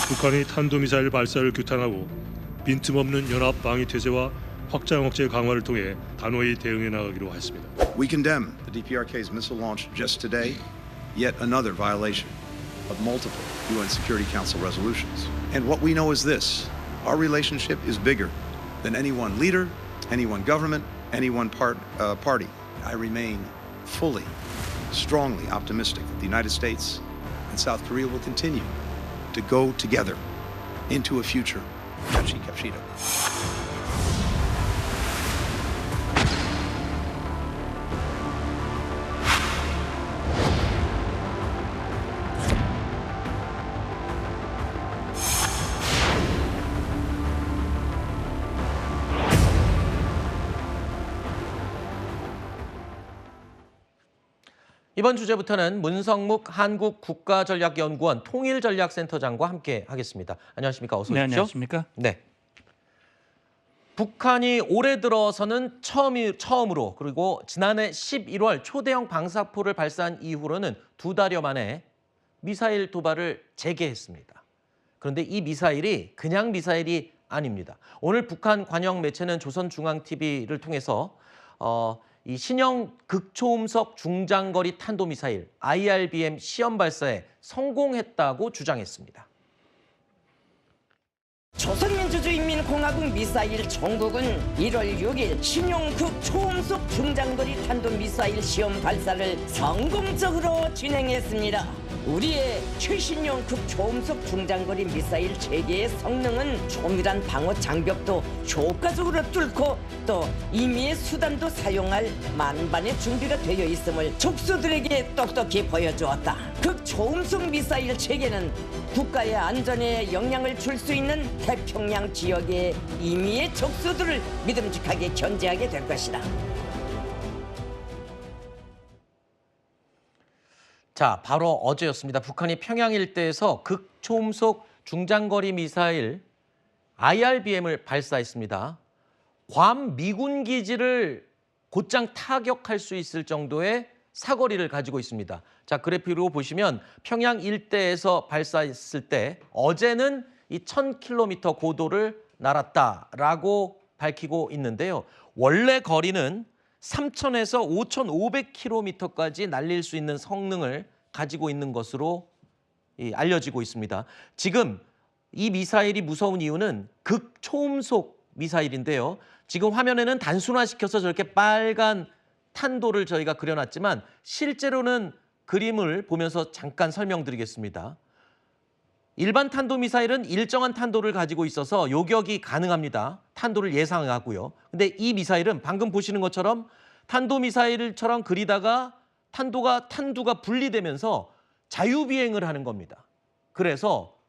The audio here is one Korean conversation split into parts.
북한이 탄도미사일 발사를 규탄하고 빈틈없는 연합 방위 태세와 확장 억제 강화를 통해 단호히 대응해 나가기로 했습니다. We condemn the DPRK's missile launch just today, yet another violation of multiple UN Security Council resolutions. And what we know is this: our relationship is bigger than any one leader, any one government, any one party. I remain fully, strongly optimistic that the United States and South Korea will continue to go together into a future. Kapshida. 이번 주제부터는 문성묵 한국국가전략연구원 통일전략센터장과 함께 하겠습니다. 안녕하십니까? 어서 오십시오. 네, 안녕하십니까? 네. 북한이 올해 들어서는 처음으로 그리고 지난해 11월 초대형 방사포를 발사한 이후로는 2달여 만에 미사일 도발을 재개했습니다. 그런데 이 미사일이 그냥 미사일이 아닙니다. 오늘 북한 관영 매체는 조선중앙TV를 통해서 이 신형 극초음속 중장거리 탄도미사일 IRBM 시험 발사에 성공했다고 주장했습니다. 조선민주주의인민공화국 미사일 정국은 1월 6일 신형 극초음속 중장거리 탄도미사일 시험 발사를 성공적으로 진행했습니다. 우리의 최신형 극초음속 중장거리 미사일 체계의 성능은 조밀한 방어 장벽도 효과적으로 뚫고 또 임의의 수단도 사용할 만반의 준비가 되어 있음을 족수들에게 똑똑히 보여주었다. 극초음속 미사일 체계는 국가의 안전에 영향을 줄 수 있는 태평양 지역의 임의의 족수들을 믿음직하게 견제하게 될 것이다. 자, 바로 어제였습니다. 북한이 평양 일대에서 극초음속 중장거리 미사일 IRBM을 발사했습니다. 괌 미군 기지를 곧장 타격할 수 있을 정도의 사거리를 가지고 있습니다. 자, 그래픽으로 보시면 평양 일대에서 발사했을 때 어제는 이 1000km 고도를 날았다라고 밝히고 있는데요. 원래 거리는 3000에서 5500km까지 날릴 수 있는 성능을 가지고 있는 것으로 알려지고 있습니다. 지금 이 미사일이 무서운 이유는 극초음속 미사일인데요. 지금 화면에는 단순화시켜서 저렇게 빨간 탄도를 저희가 그려놨지만 실제로는 그림을 보면서 잠깐 설명드리겠습니다. 일반 탄도미사일은 일정한 탄도를 가지고 있어서 요격이 가능합니다. 탄도를 예상하고요. 근데 이 미사일은 방금 보시는 것처럼 탄도미사일처럼 그리다가 탄두가 분리되면서 자유비행을 하는 겁니다. 그래서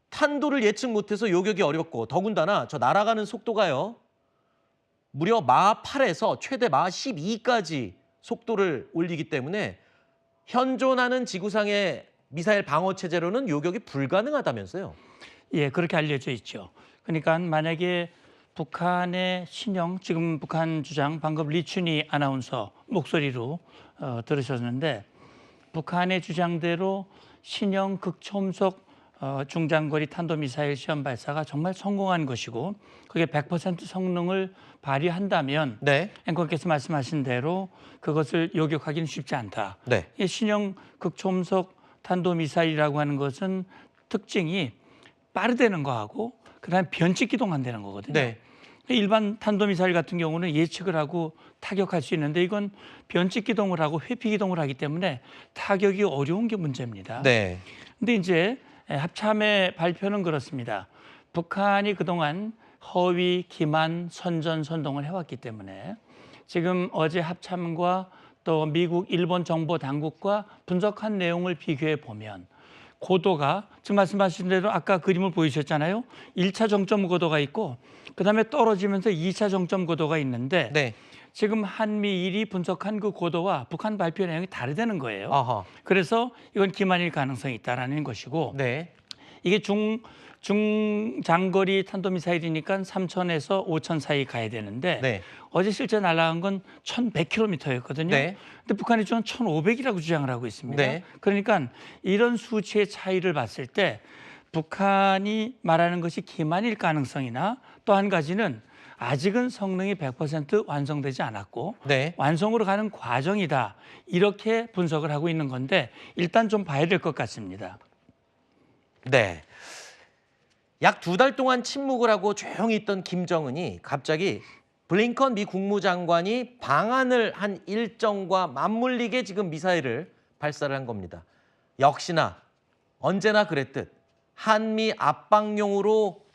탄도를 예측 못해서 요격이 어렵고 더군다나 저 날아가는 속도가요. 무려 마하 8에서 최대 마하 12까지 속도를 올리기 때문에 현존하는 지구상의 미사일 방어 체제로는 요격이 불가능하다면서요? 예, 그렇게 알려져 있죠. 그러니까 만약에 북한의 신형, 지금 북한 주장 방금 리춘희 아나운서 목소리로 들으셨는데 북한의 주장대로 신형 극초음속 중장거리 탄도미사일 시험 발사가 정말 성공한 것이고 그게 100% 성능을 발휘한다면 네. 앵커께서 말씀하신 대로 그것을 요격하기는 쉽지 않다. 네. 이 신형 극초음속 탄도미사일이라고 하는 것은 특징이 빠르다는 거하고 그다음에 변칙 기동한다는 거거든요. 네. 일반 탄도미사일 같은 경우는 예측을 하고 타격할 수 있는데 이건 변칙 기동을 하고 회피 기동을 하기 때문에 타격이 어려운 게 문제입니다. 네. 근데 이제 합참의 발표는 그렇습니다. 북한이 그동안 허위, 기만, 선전, 선동을 해왔기 때문에 지금 어제 합참과 또 미국, 일본 정보 당국과 분석한 내용을 비교해 보면 고도가 지금 말씀하신 대로 아까 그림을 보이셨잖아요. 1차 정점 고도가 있고 그다음에 떨어지면서 2차 정점 고도가 있는데 네. 지금 한미일이 분석한 그 고도와 북한 발표 내용이 다르다는 거예요. 아하. 그래서 이건 기만일 가능성이 있다라는 것이고 네. 이게 중장거리 탄도미사일이니까 3,000에서 5,000 사이 가야 되는데 네. 어제 실제 날아간 건 1,100km였거든요. 네. 근데 북한이 주는 1,500이라고 주장을 하고 있습니다. 네. 그러니까 이런 수치의 차이를 봤을 때 북한이 말하는 것이 기만일 가능성이나 또 한 가지는 아직은 성능이 100% 완성되지 않았고 네. 완성으로 가는 과정이다. 이렇게 분석을 하고 있는 건데 일단 좀 봐야 될 것 같습니다. 네. 약 2달 동안 침묵을 하고 조용히 있던 김정은이 갑자기 블링컨 미 국무장관이 방한을 한 일정과 맞물리게 지금 미사일을 발사를 한 겁니다. 역시나 언제나 그랬듯 한미 압박용으로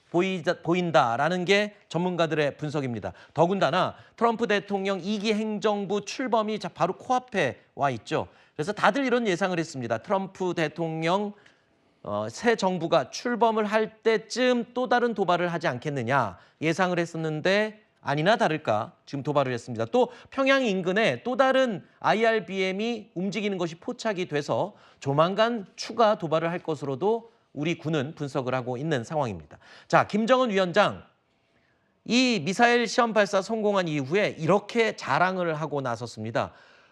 보인다라는 게 전문가들의 분석입니다. 더군다나 트럼프 대통령 2기 행정부 출범이 바로 코앞에 와 있죠. 그래서 다들 이런 예상을 했습니다. 트럼프 대통령 새 정부가 출범을 할 때쯤 또 다른 도발을 하지 않겠느냐 예상을 했었는데 아니나 다를까 지금 도발을 했습니다. 또 평양 인근에 또 다른 IRBM이 움직이는 것이 포착이 돼서 조만간 추가 도발을 할 것으로도 우리 군은 분석을 하고 있는 상황입니다. 자, 김정은 위원장 이 미사일 시험 발사 성공한 이후에 이렇게 자랑을 하고 나섰습니다.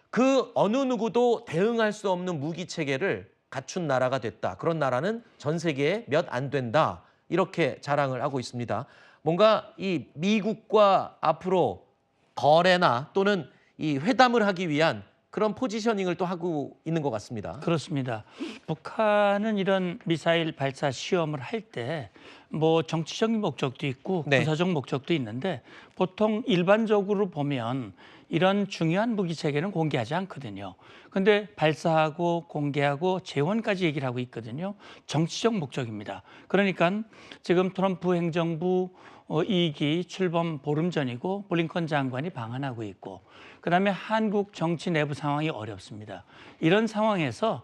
그 어느 누구도 대응할 수 없는 무기 체계를 갖춘 나라가 됐다. 그런 나라는 전 세계에 몇 안 된다. 이렇게 자랑을 하고 있습니다. 뭔가 이 미국과 앞으로 거래나 또는 이 회담을 하기 위한 그런 포지셔닝을 또 하고 있는 것 같습니다. 그렇습니다. 북한은 이런 미사일 발사 시험을 할 때 뭐 정치적인 목적도 있고 네. 군사적 목적도 있는데 보통 일반적으로 보면 이런 중요한 무기 체계는 공개하지 않거든요. 근데 발사하고 공개하고 재원까지 얘기를 하고 있거든요. 정치적 목적입니다. 그러니까 지금 트럼프 행정부 2기 출범 보름 전이고 블링컨 장관이 방한하고 있고 그다음에 한국 정치 내부 상황이 어렵습니다. 이런 상황에서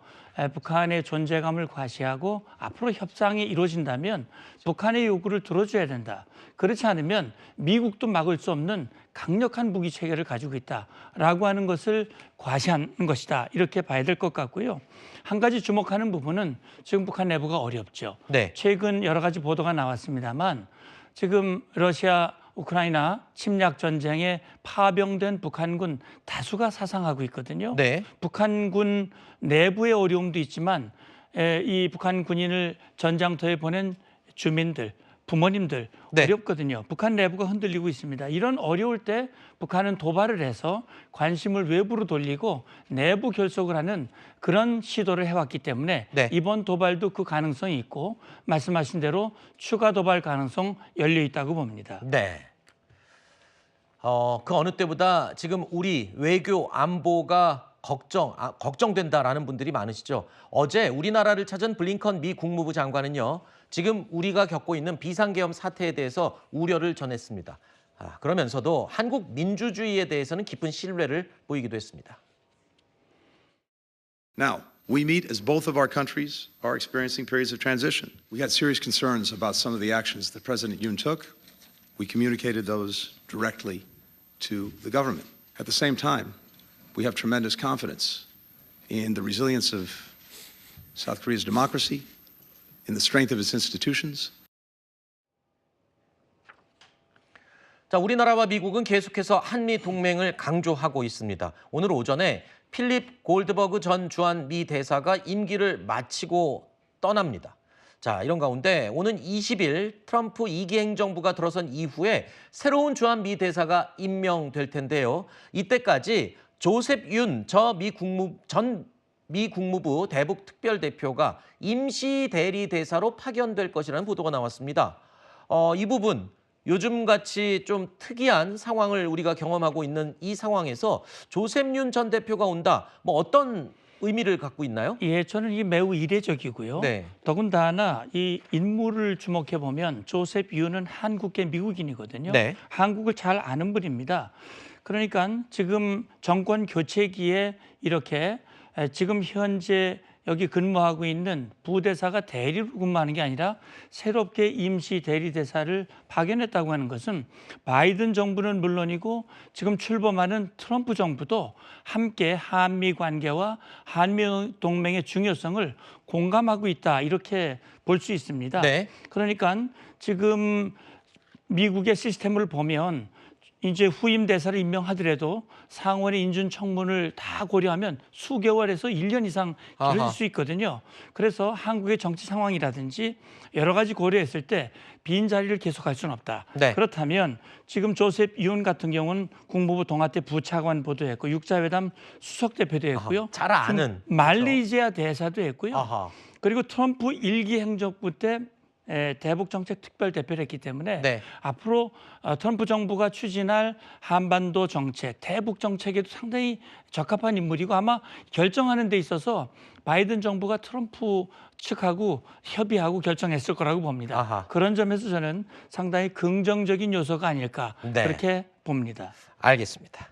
북한의 존재감을 과시하고 앞으로 협상이 이루어진다면 북한의 요구를 들어줘야 된다. 그렇지 않으면 미국도 막을 수 없는 강력한 무기 체계를 가지고 있다라고 하는 것을 과시하는 것이다. 이렇게 봐야 될 것 같고요. 한 가지 주목하는 부분은 지금 북한 내부가 어렵죠. 네. 최근 여러 가지 보도가 나왔습니다만 지금 러시아 우크라이나 침략 전쟁에 파병된 북한군 다수가 사상하고 있거든요. 네. 북한군 내부의 어려움도 있지만 이 북한 군인을 전장터에 보낸 주민들, 부모님들 네. 어렵거든요. 북한 내부가 흔들리고 있습니다. 이런 어려울 때 북한은 도발을 해서 관심을 외부로 돌리고 내부 결속을 하는 그런 시도를 해왔기 때문에 네. 이번 도발도 그 가능성이 있고 말씀하신 대로 추가 도발 가능성 열려 있다고 봅니다. 네. 그 어느 때보다 지금 우리 외교 안보가 걱정된다라는 분들이 많으시죠. 어제 우리나라를 찾은 블링컨 미 국무부 장관은요. 지금 우리가 겪고 있는 비상계엄 사태에 대해서 우려를 전했습니다. 그러면서도 한국 민주주의에 대해서는 깊은 신뢰를 보이기도 했습니다. Now, we meet as both of our countries are experiencing periods of transition. We had serious concerns about some of the actions that President Yoon took. We communicated those directly to the government. At the same time, we have tremendous confidence in the resilience of South Korea's democracy, in the strength of its institutions. 자, 우리나라와 미국은 계속해서 한미 동맹을 강조하고 있습니다. 오늘 오전에 필립 골드버그 전 주한 미 대사가 임기를 마치고 떠납니다. 자, 이런 가운데 오는 20일 트럼프 2기 행정부가 들어선 이후에 새로운 주한 미 대사가 임명될 텐데요. 이때까지 조셉 윤 전 미 국무부 대북 특별대표가 임시 대리 대사로 파견될 것이라는 보도가 나왔습니다. 이 부분 요즘같이 좀 특이한 상황을 우리가 경험하고 있는 이 상황에서 조셉 윤 전 대표가 온다. 뭐 어떤 의미를 갖고 있나요? 예, 저는 이게 매우 이례적이고요. 네. 더군다나 이 인물을 주목해 보면 조셉 윤은 한국계 미국인이거든요. 네. 한국을 잘 아는 분입니다. 그러니까 지금 정권 교체기에 이렇게 지금 현재 여기 근무하고 있는 부대사가 대리로 근무하는 게 아니라 새롭게 임시 대리대사를 파견했다고 하는 것은 바이든 정부는 물론이고 지금 출범하는 트럼프 정부도 함께 한미 관계와 한미 동맹의 중요성을 공감하고 있다 이렇게 볼 수 있습니다. 네. 그러니까 지금 미국의 시스템을 보면 이제 후임 대사를 임명하더라도 상원의 인준 청문을 다 고려하면 수개월에서 1년 이상 길어질 아하. 수 있거든요. 그래서 한국의 정치 상황이라든지 여러 가지 고려했을 때 빈 자리를 계속할 수는 없다. 네. 그렇다면 지금 조셉 윤 같은 경우는 국무부 동아태 부차관 보도했고 육자회담 수석 대표도 했고요. 아하, 잘 아는. 지금 말레이시아 대사도 했고요. 아하. 그리고 트럼프 1기 행정부 때 대북 정책 특별 대표를 했기 때문에 네. 앞으로 트럼프 정부가 추진할 한반도 정책, 대북 정책에도 상당히 적합한 인물이고 아마 결정하는 데 있어서 바이든 정부가 트럼프 측하고 협의하고 결정했을 거라고 봅니다. 아하. 그런 점에서 저는 상당히 긍정적인 요소가 아닐까 네. 그렇게 봅니다. 알겠습니다.